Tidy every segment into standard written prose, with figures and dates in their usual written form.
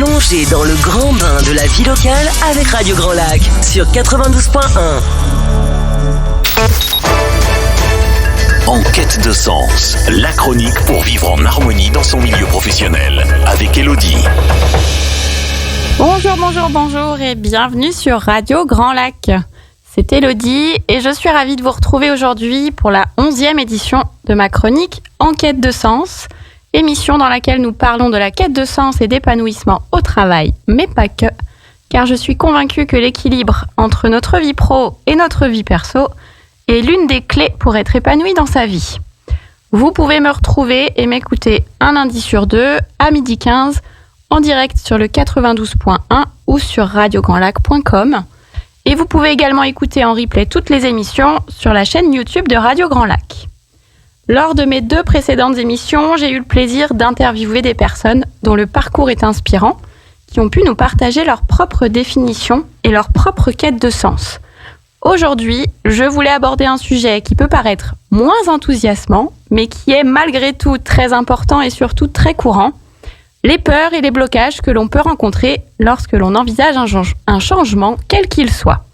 Plongez dans le grand bain de la vie locale avec Radio Grand Lac sur 92.1. En quête de sens, la chronique pour vivre en harmonie dans son milieu professionnel avec Elodie. Bonjour et bienvenue sur Radio Grand Lac. C'est Elodie et je suis ravie de vous retrouver aujourd'hui pour la 11e édition de ma chronique En quête de sens, émission dans laquelle nous parlons de la quête de sens et d'épanouissement au travail, mais pas que, car je suis convaincue que l'équilibre entre notre vie pro et notre vie perso est l'une des clés pour être épanoui dans sa vie. Vous pouvez me retrouver et m'écouter un lundi sur deux à 12h15 en direct sur le 92.1 ou sur radiograndlac.com. Et vous pouvez également écouter en replay toutes les émissions sur la chaîne YouTube de Radio Grand Lac. Lors de mes 2 précédentes émissions, j'ai eu le plaisir d'interviewer des personnes dont le parcours est inspirant, qui ont pu nous partager leur propre définition et leur propre quête de sens. Aujourd'hui, je voulais aborder un sujet qui peut paraître moins enthousiasmant, mais qui est malgré tout très important et surtout très courant, les peurs et les blocages que l'on peut rencontrer lorsque l'on envisage un changement, quel qu'il soit.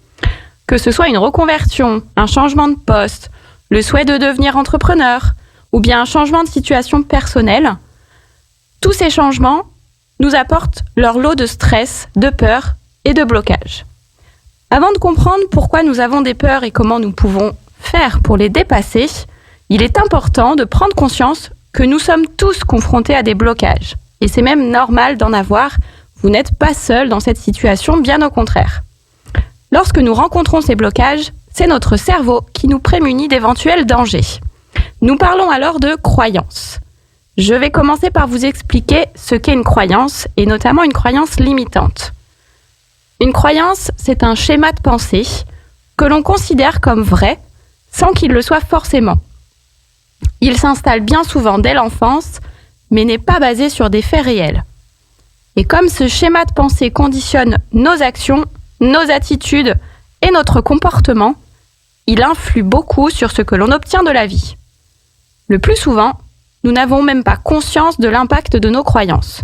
Que ce soit une reconversion, un changement de poste, le souhait de devenir entrepreneur, ou bien un changement de situation personnelle, tous ces changements nous apportent leur lot de stress, de peur et de blocage. Avant de comprendre pourquoi nous avons des peurs et comment nous pouvons faire pour les dépasser, il est important de prendre conscience que nous sommes tous confrontés à des blocages. Et c'est même normal d'en avoir, vous n'êtes pas seul dans cette situation, bien au contraire. Lorsque nous rencontrons ces blocages, c'est notre cerveau qui nous prémunit d'éventuels dangers. Nous parlons alors de croyances. Je vais commencer par vous expliquer ce qu'est une croyance, et notamment une croyance limitante. Une croyance, c'est un schéma de pensée que l'on considère comme vrai, sans qu'il le soit forcément. Il s'installe bien souvent dès l'enfance, mais n'est pas basé sur des faits réels. Et comme ce schéma de pensée conditionne nos actions, nos attitudes et notre comportement, il influe beaucoup sur ce que l'on obtient de la vie. Le plus souvent, nous n'avons même pas conscience de l'impact de nos croyances.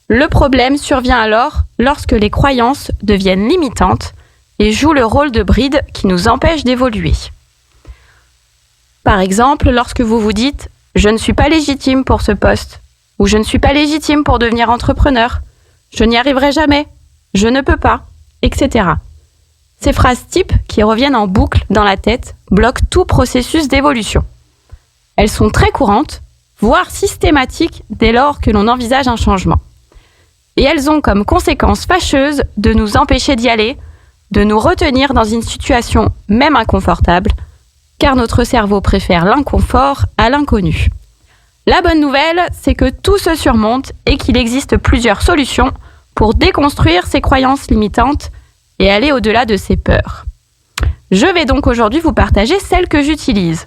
Le problème survient alors lorsque les croyances deviennent limitantes et jouent le rôle de bride qui nous empêche d'évoluer. Par exemple, lorsque vous vous dites « Je ne suis pas légitime pour ce poste » ou « Je ne suis pas légitime pour devenir entrepreneur »,« Je n'y arriverai jamais »,« Je ne peux pas », etc. Ces phrases types qui reviennent en boucle dans la tête bloquent tout processus d'évolution. Elles sont très courantes, voire systématiques dès lors que l'on envisage un changement. Et elles ont comme conséquence fâcheuse de nous empêcher d'y aller, de nous retenir dans une situation même inconfortable, car notre cerveau préfère l'inconfort à l'inconnu. La bonne nouvelle, c'est que tout se surmonte et qu'il existe plusieurs solutions pour déconstruire ces croyances limitantes et aller au-delà de ces peurs. Je vais donc aujourd'hui vous partager celles que j'utilise.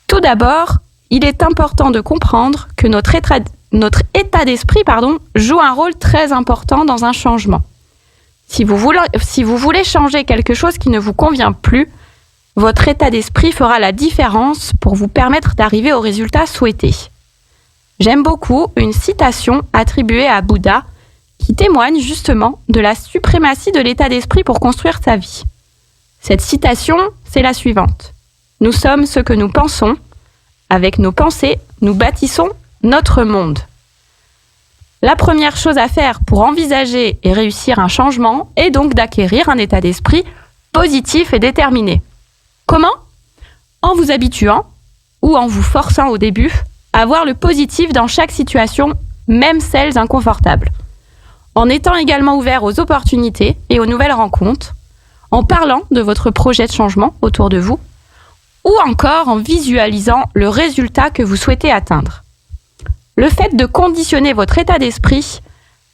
Tout d'abord, il est important de comprendre que notre état d'esprit joue un rôle très important dans un changement. Si vous voulez changer quelque chose qui ne vous convient plus, votre état d'esprit fera la différence pour vous permettre d'arriver au résultat souhaité. J'aime beaucoup une citation attribuée à Bouddha qui témoigne justement de la suprématie de l'état d'esprit pour construire sa vie. Cette citation, c'est la suivante. « Nous sommes ce que nous pensons. Avec nos pensées, nous bâtissons notre monde. » La première chose à faire pour envisager et réussir un changement est donc d'acquérir un état d'esprit positif et déterminé. Comment ? En vous habituant, ou en vous forçant au début, à voir le positif dans chaque situation, même celles inconfortables. En étant également ouvert aux opportunités et aux nouvelles rencontres, en parlant de votre projet de changement autour de vous, ou encore en visualisant le résultat que vous souhaitez atteindre. Le fait de conditionner votre état d'esprit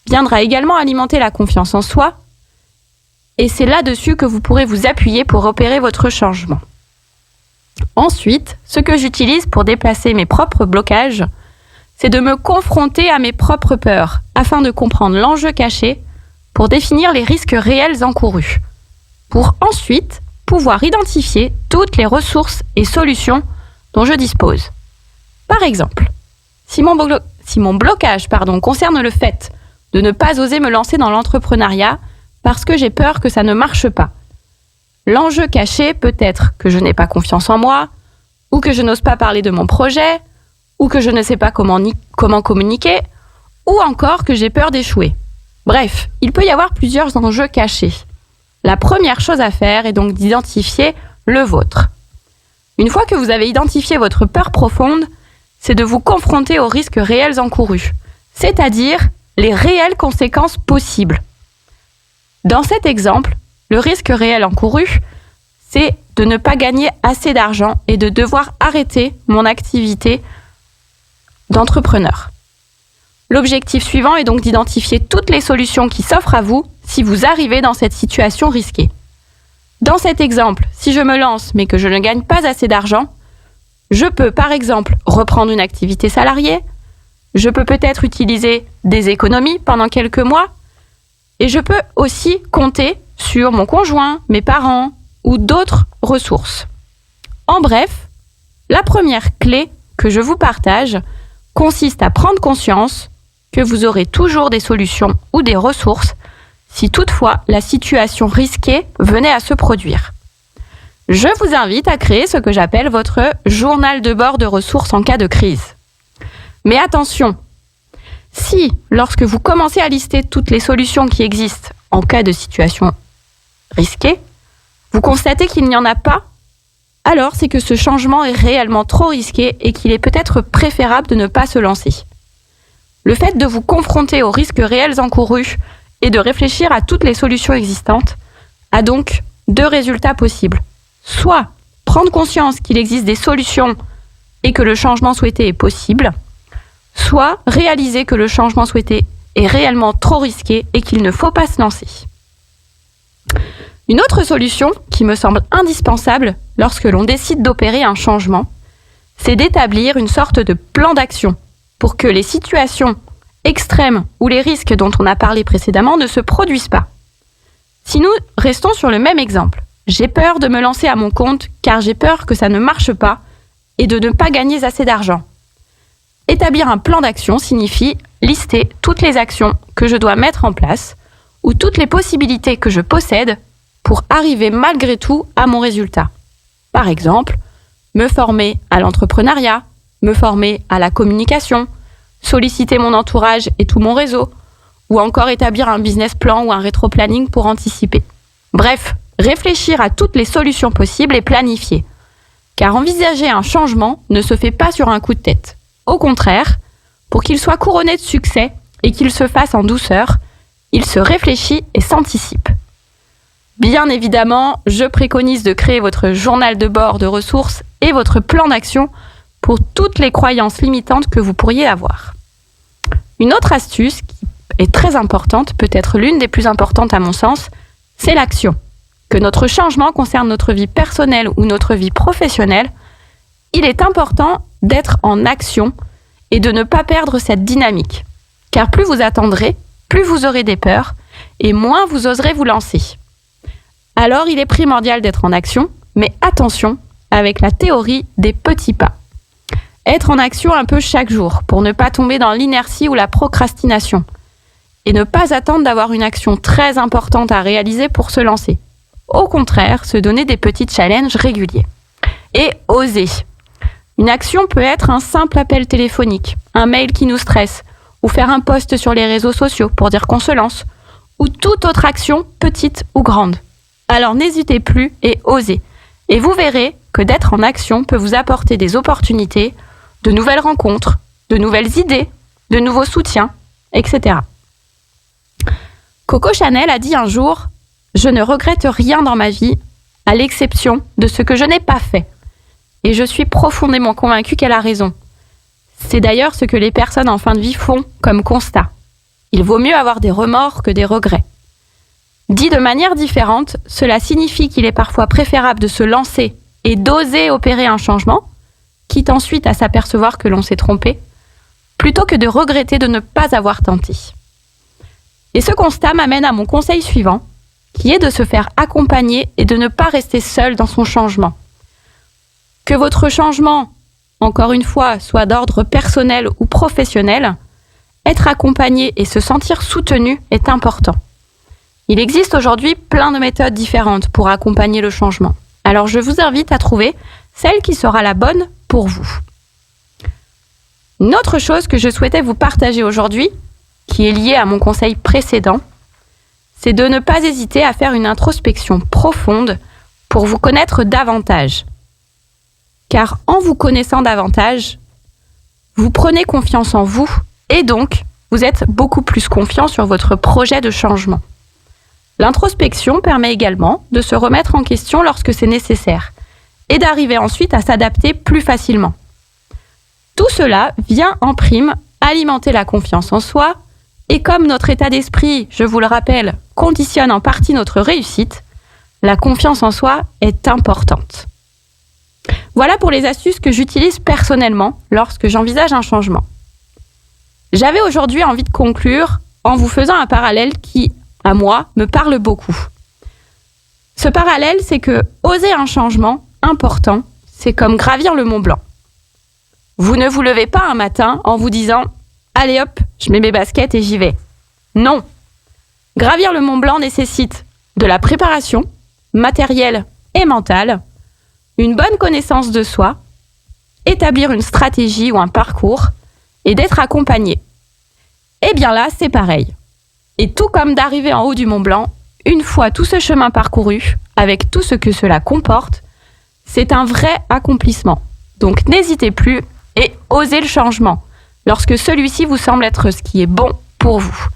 viendra également alimenter la confiance en soi, et c'est là-dessus que vous pourrez vous appuyer pour opérer votre changement. Ensuite, ce que j'utilise pour déplacer mes propres blocages, c'est de me confronter à mes propres peurs, afin de comprendre l'enjeu caché, pour définir les risques réels encourus, pour ensuite pouvoir identifier toutes les ressources et solutions dont je dispose. Par exemple, si mon blocage concerne le fait de ne pas oser me lancer dans l'entrepreneuriat parce que j'ai peur que ça ne marche pas. L'enjeu caché peut être que je n'ai pas confiance en moi, ou que je n'ose pas parler de mon projet, ou que je ne sais pas comment communiquer, ou encore que j'ai peur d'échouer. Bref, il peut y avoir plusieurs enjeux cachés. La première chose à faire est donc d'identifier le vôtre. Une fois que vous avez identifié votre peur profonde, c'est de vous confronter aux risques réels encourus, c'est-à-dire les réelles conséquences possibles. Dans cet exemple, le risque réel encouru, c'est de ne pas gagner assez d'argent et de devoir arrêter mon activité d'entrepreneur. L'objectif suivant est donc d'identifier toutes les solutions qui s'offrent à vous si vous arrivez dans cette situation risquée. Dans cet exemple, si je me lance mais que je ne gagne pas assez d'argent, je peux par exemple reprendre une activité salariée, je peux peut-être utiliser des économies pendant quelques mois, et je peux aussi compter sur mon conjoint, mes parents ou d'autres ressources. En bref, la première clé que je vous partage consiste à prendre conscience que vous aurez toujours des solutions ou des ressources si toutefois la situation risquée venait à se produire. Je vous invite à créer ce que j'appelle votre journal de bord de ressources en cas de crise. Mais attention, si, lorsque vous commencez à lister toutes les solutions qui existent en cas de situation risquée, vous constatez qu'il n'y en a pas, alors c'est que ce changement est réellement trop risqué et qu'il est peut-être préférable de ne pas se lancer. Le fait de vous confronter aux risques réels encourus et de réfléchir à toutes les solutions existantes a donc deux résultats possibles. Soit prendre conscience qu'il existe des solutions et que le changement souhaité est possible, soit réaliser que le changement souhaité est réellement trop risqué et qu'il ne faut pas se lancer. Une autre solution qui me semble indispensable lorsque l'on décide d'opérer un changement, c'est d'établir une sorte de plan d'action pour que les situations extrêmes ou les risques dont on a parlé précédemment ne se produisent pas. Si nous restons sur le même exemple, j'ai peur de me lancer à mon compte car j'ai peur que ça ne marche pas et de ne pas gagner assez d'argent. Établir un plan d'action signifie lister toutes les actions que je dois mettre en place ou toutes les possibilités que je possède pour arriver malgré tout à mon résultat. Par exemple, me former à l'entrepreneuriat, me former à la communication, solliciter mon entourage et tout mon réseau, ou encore établir un business plan ou un rétro-planning pour anticiper. Bref, réfléchir à toutes les solutions possibles et planifier. Car envisager un changement ne se fait pas sur un coup de tête. Au contraire, pour qu'il soit couronné de succès et qu'il se fasse en douceur, il se réfléchit et s'anticipe. Bien évidemment, je préconise de créer votre journal de bord de ressources et votre plan d'action pour toutes les croyances limitantes que vous pourriez avoir. Une autre astuce qui est très importante, peut-être l'une des plus importantes à mon sens, c'est l'action. Que notre changement concerne notre vie personnelle ou notre vie professionnelle, il est important d'être en action et de ne pas perdre cette dynamique. Car plus vous attendrez, plus vous aurez des peurs et moins vous oserez vous lancer. Alors il est primordial d'être en action, mais attention avec la théorie des petits pas. Être en action un peu chaque jour pour ne pas tomber dans l'inertie ou la procrastination. Et ne pas attendre d'avoir une action très importante à réaliser pour se lancer. Au contraire, se donner des petits challenges réguliers. Et oser. Une action peut être un simple appel téléphonique, un mail qui nous stresse, ou faire un post sur les réseaux sociaux pour dire qu'on se lance, ou toute autre action, petite ou grande. Alors n'hésitez plus et osez. Et vous verrez que d'être en action peut vous apporter des opportunités, de nouvelles rencontres, de nouvelles idées, de nouveaux soutiens, etc. Coco Chanel a dit un jour « Je ne regrette rien dans ma vie, à l'exception de ce que je n'ai pas fait. » Et je suis profondément convaincue qu'elle a raison. C'est d'ailleurs ce que les personnes en fin de vie font comme constat. Il vaut mieux avoir des remords que des regrets. Dit de manière différente, cela signifie qu'il est parfois préférable de se lancer et d'oser opérer un changement, quitte ensuite à s'apercevoir que l'on s'est trompé, plutôt que de regretter de ne pas avoir tenté. Et ce constat m'amène à mon conseil suivant, qui est de se faire accompagner et de ne pas rester seul dans son changement. Que votre changement, encore une fois, soit d'ordre personnel ou professionnel, être accompagné et se sentir soutenu est important. Il existe aujourd'hui plein de méthodes différentes pour accompagner le changement. Alors je vous invite à trouver celle qui sera la bonne pour vous. Une autre chose que je souhaitais vous partager aujourd'hui, qui est liée à mon conseil précédent, c'est de ne pas hésiter à faire une introspection profonde pour vous connaître davantage. Car en vous connaissant davantage, vous prenez confiance en vous et donc vous êtes beaucoup plus confiant sur votre projet de changement. L'introspection permet également de se remettre en question lorsque c'est nécessaire et d'arriver ensuite à s'adapter plus facilement. Tout cela vient en prime alimenter la confiance en soi et comme notre état d'esprit, je vous le rappelle, conditionne en partie notre réussite, la confiance en soi est importante. Voilà pour les astuces que j'utilise personnellement lorsque j'envisage un changement. J'avais aujourd'hui envie de conclure en vous faisant un parallèle qui, à moi, me parle beaucoup. Ce parallèle, c'est que oser un changement important, c'est comme gravir le Mont Blanc. Vous ne vous levez pas un matin en vous disant « Allez hop, je mets mes baskets et j'y vais ». Non. Gravir le Mont Blanc nécessite de la préparation, matérielle et mentale, une bonne connaissance de soi, établir une stratégie ou un parcours et d'être accompagné. Eh bien là, c'est pareil. Et tout comme d'arriver en haut du Mont Blanc, une fois tout ce chemin parcouru, avec tout ce que cela comporte, c'est un vrai accomplissement. Donc n'hésitez plus et osez le changement, lorsque celui-ci vous semble être ce qui est bon pour vous.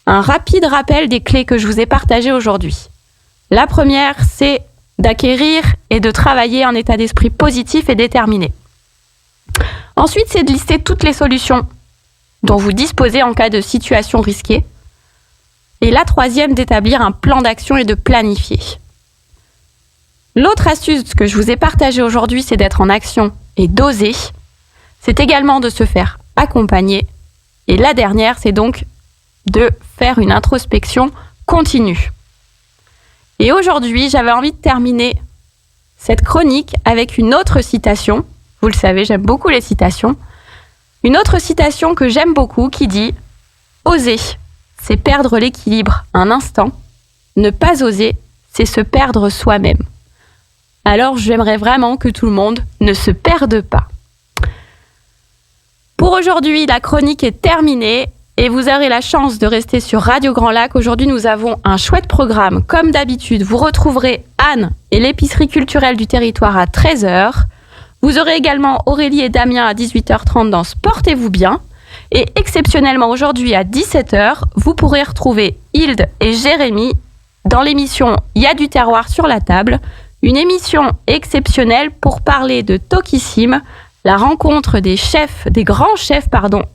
Un rapide rappel des clés que je vous ai partagées aujourd'hui. La première, c'est d'acquérir et de travailler un état d'esprit positif et déterminé. Ensuite, c'est de lister toutes les solutions dont vous disposez en cas de situation risquée. Et la troisième, d'établir un plan d'action et de planifier. L'autre astuce que je vous ai partagée aujourd'hui, c'est d'être en action et d'oser. C'est également de se faire accompagner. Et la dernière, c'est donc de faire une introspection continue. Et aujourd'hui, j'avais envie de terminer cette chronique avec une autre citation. Vous le savez, j'aime beaucoup les citations. Une autre citation que j'aime beaucoup qui dit « Oser, c'est perdre l'équilibre un instant. Ne pas oser, c'est se perdre soi-même. » Alors, j'aimerais vraiment que tout le monde ne se perde pas. Pour aujourd'hui, la chronique est terminée. Et vous aurez la chance de rester sur Radio Grand Lac. Aujourd'hui, nous avons un chouette programme. Comme d'habitude, vous retrouverez Anne et l'épicerie culturelle du territoire à 13h. Vous aurez également Aurélie et Damien à 18h30 dans Portez-vous bien. Et exceptionnellement, aujourd'hui à 17h, vous pourrez retrouver Hilde et Jérémy dans l'émission Il y a du terroir sur la table. Une émission exceptionnelle pour parler de Tokissime, la rencontre des grands chefs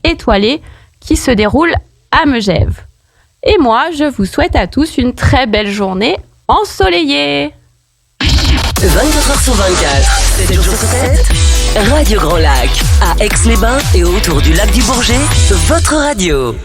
étoilés, qui se déroule à Megève. Et moi, je vous souhaite à tous une très belle journée ensoleillée. 24h sur 24, 7 jours sur 7, Radio Grand Lac, à Aix-les-Bains et autour du lac du Bourget, votre radio.